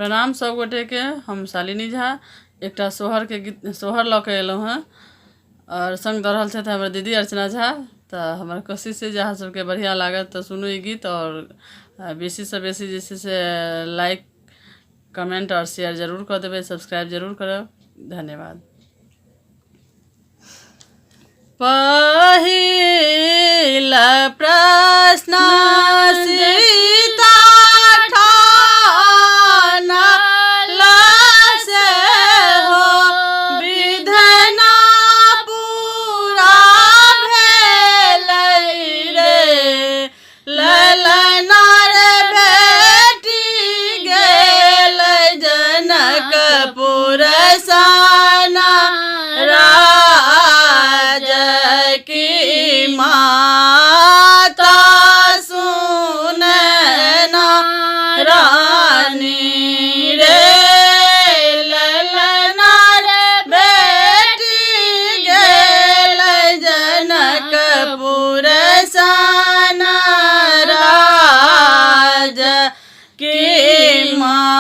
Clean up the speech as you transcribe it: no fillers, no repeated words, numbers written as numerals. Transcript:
प्रणाम सब गोटे के। हम शालिनी झा एक सोहर के गीत सोहर लऽ के एलहुँ हैं और संग दऽ रहल छथि हमर दीदी अर्चना झा। तो हमार कोशिश है जहाँ सबके बढ़िया लागत तो सुनू ये गीत और बेसी से बेसी जे छै से लाइक कमेंट और शेयर जरूर कर देबै, सब्सक्राइब जरूर करब। धन्यवाद। पहिला प्रश्न सीता ठानल से हो विधना पूरा भेलै रे, ललना रे बेटी गेलै जनकपुर साना की माता सुनैना रानी रे, ललना रे बेटी गेलै जनकपुर साना राज की माँ।